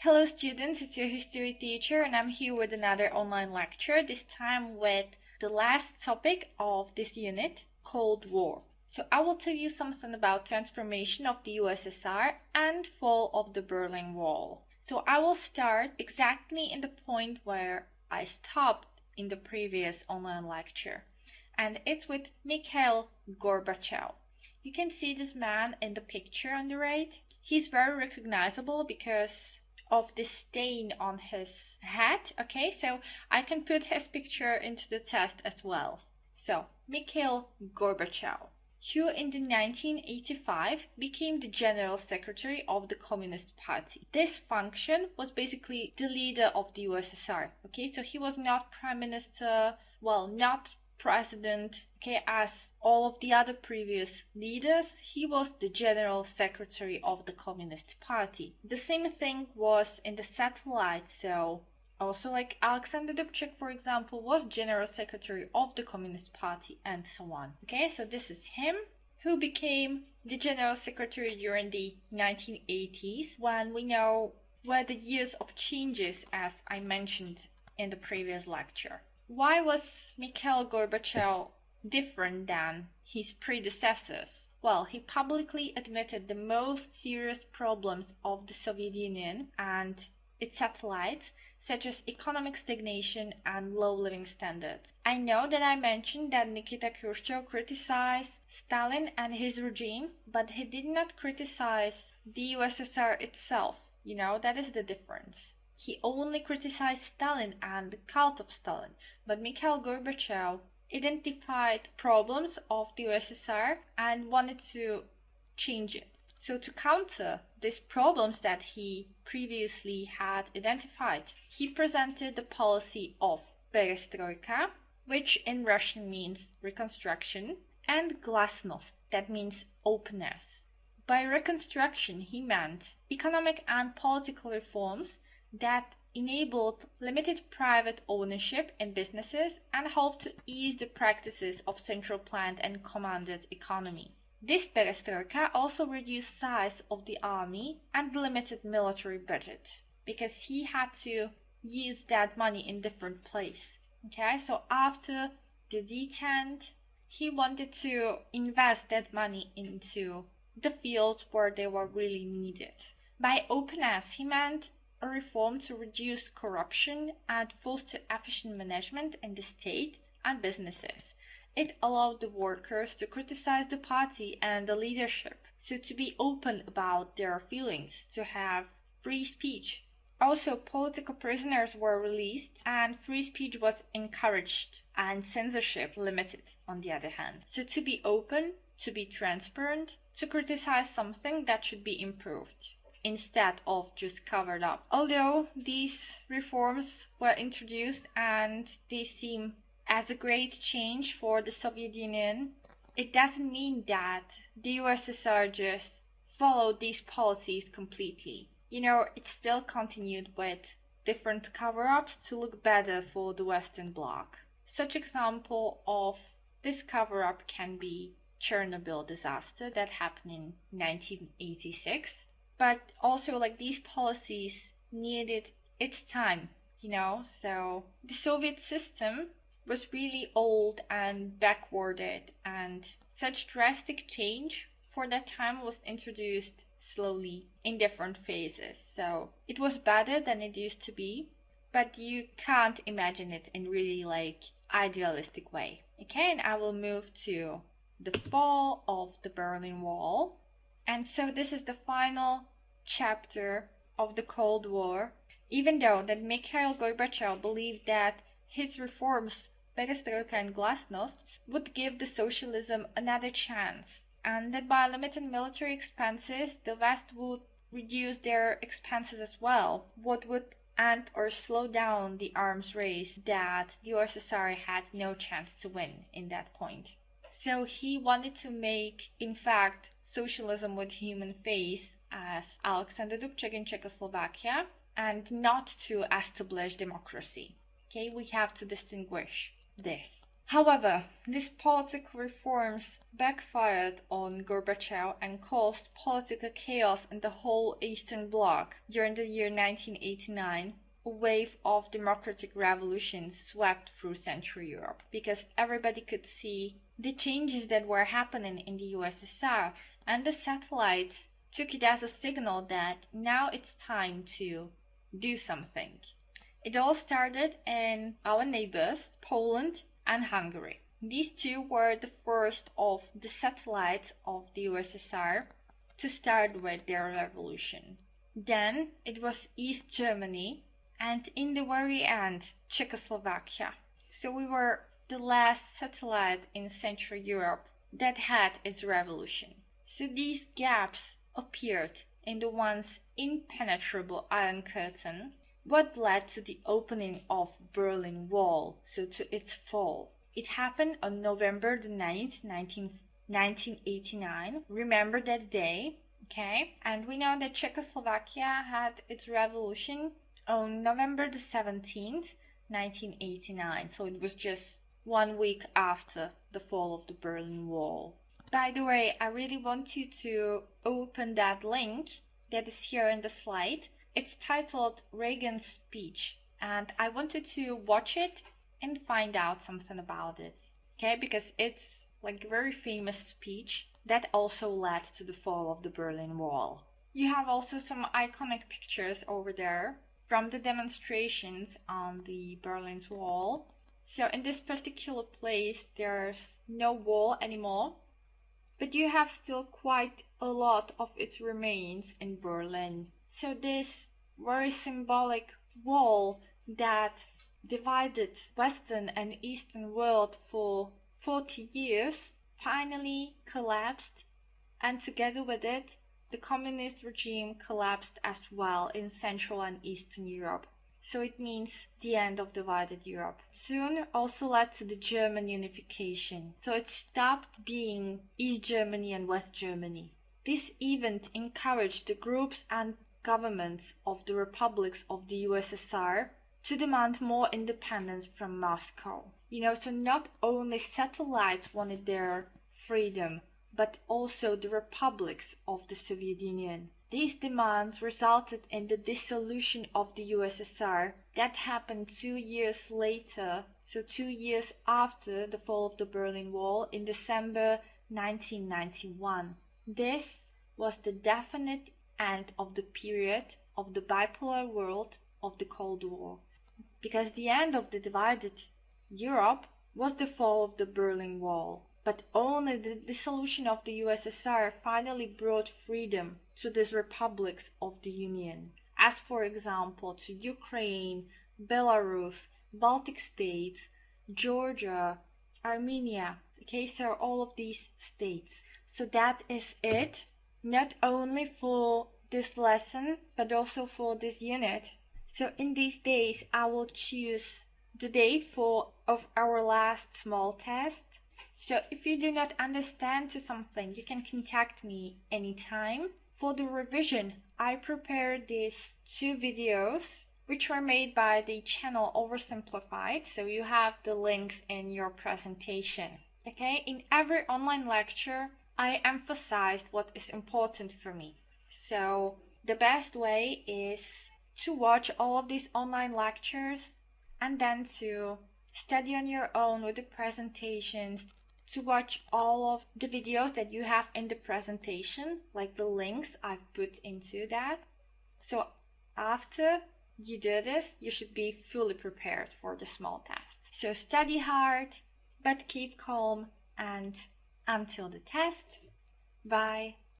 Hello students, it's your history teacher and I'm here with another online lecture, this time with the last topic of this unit, Cold War. So I will tell you something about transformation of the USSR and fall of the Berlin Wall. So I will start exactly in the point where I stopped in the previous online lecture, and it's with Mikhail Gorbachev. You can see this man in the picture on the right. He's very recognizable because of the stain on his hat. Okay, so I can put his picture into the test as well. So Mikhail Gorbachev, who in the 1985 became the General Secretary of the Communist Party. This function was basically the leader of the USSR. Okay, so he was not Prime Minister, well, not President, okay, as all of the other previous leaders. He was the General Secretary of the Communist Party. The same thing was in the satellite, so also like Alexander Dubček, for example, was General Secretary of the Communist Party and so on. Okay, so this is him, who became the General Secretary during the 1980s, when we know were the years of changes, as I mentioned in the previous lecture. Why was Mikhail Gorbachev different than his predecessors? Well, he publicly admitted the most serious problems of the Soviet Union and its satellites, such as economic stagnation and low living standards. I know that I mentioned that Nikita Khrushchev criticized Stalin and his regime, but he did not criticize the USSR itself. You know, that is the difference. He only criticized Stalin and the cult of Stalin, but Mikhail Gorbachev identified problems of the USSR and wanted to change it. So to counter these problems that he previously had identified, he presented the policy of perestroika, which in Russian means reconstruction, and glasnost, that means openness. By reconstruction, he meant economic and political reforms that enabled limited private ownership in businesses and helped to ease the practices of central planned and commanded economy. This perestroika also reduced size of the army and limited military budget because he had to use that money in different places. Okay, so after the detent, he wanted to invest that money into the fields where they were really needed. By openness, he meant a reform to reduce corruption and foster efficient management in the state and businesses. It allowed the workers to criticize the party and the leadership, so to be open about their feelings, to have free speech. Also, political prisoners were released and free speech was encouraged and censorship limited on the other hand. So to be open, to be transparent, to criticize something that should be improved, instead of just covered up. Although these reforms were introduced and they seem as a great change for the Soviet Union, it doesn't mean that the USSR just followed these policies completely. You know, it still continued with different cover-ups to look better for the Western Bloc. Such example of this cover-up can be Chernobyl disaster that happened in 1986. But also, like, these policies needed its time, you know, so the Soviet system was really old and backwarded, and such drastic change for that time was introduced slowly in different phases. So it was better than it used to be, but you can't imagine it in really like idealistic way. Okay, and I will move to the fall of the Berlin Wall. And so this is the final chapter of the Cold War, even though that Mikhail Gorbachev believed that his reforms, perestroika and glasnost, would give the socialism another chance, and that by limiting military expenses, the West would reduce their expenses as well, what would end or slow down the arms race that the USSR had no chance to win in that point. So he wanted to make, in fact, socialism with human face as Alexander Dubček in Czechoslovakia, and not to establish democracy. Okay, we have to distinguish this. However, these political reforms backfired on Gorbachev and caused political chaos in the whole Eastern Bloc. During the year 1989, a wave of democratic revolutions swept through Central Europe because everybody could see the changes that were happening in the USSR, and the satellites took it as a signal that now it's time to do something. It all started in our neighbors, Poland and Hungary. These two were the first of the satellites of the USSR to start with their revolution. Then it was East Germany, and in the very end, Czechoslovakia. So we were the last satellite in Central Europe that had its revolution. So these gaps appeared in the once impenetrable Iron Curtain, what led to the opening of Berlin Wall, so to its fall. It happened on November the 9th, 1989. Remember that day, okay? And we know that Czechoslovakia had its revolution on November the 17th, 1989. So it was just 1 week after the fall of the Berlin Wall. By the way, I really want you to open that link that is here in the slide. It's titled Reagan's Speech, and I wanted to watch it and find out something about it, okay? Because it's like a very famous speech that also led to the fall of the Berlin Wall. You have also some iconic pictures over there from the demonstrations on the Berlin Wall. So in this particular place, there's no wall anymore, but you have still quite a lot of its remains in Berlin. So this very symbolic wall that divided Western and Eastern world for 40 years finally collapsed, and together with it, the communist regime collapsed as well in Central and Eastern Europe. So it means the end of divided Europe. Soon also led to the German unification. So it stopped being East Germany and West Germany. This event encouraged the groups and governments of the republics of the USSR to demand more independence from Moscow. So not only satellites wanted their freedom, but also the republics of the Soviet Union. These demands resulted in the dissolution of the USSR that happened 2 years later, so 2 years after the fall of the Berlin Wall in December 1991. This was the definite end of the period of the bipolar world of the Cold War, because the end of the divided Europe was the fall of the Berlin Wall, but only the dissolution of the USSR finally brought freedom to these republics of the Union, as for example to Ukraine, Belarus, Baltic states, Georgia, Armenia, okay, so all of these states. So that is it, not only for this lesson, but also for this unit. So in these days, I will choose the date of our last small test. So if you do not understand to something, you can contact me anytime. For the revision, I prepared these 2 videos, which were made by the channel Oversimplified, so you have the links in your presentation. Okay, in every online lecture, I emphasized what is important for me. So the best way is to watch all of these online lectures and then to study on your own with the presentations, to watch all of the videos that you have in the presentation, like the links I've put into that. So after you do this, you should be fully prepared for the small test. So study hard, but keep calm, and until the test, bye.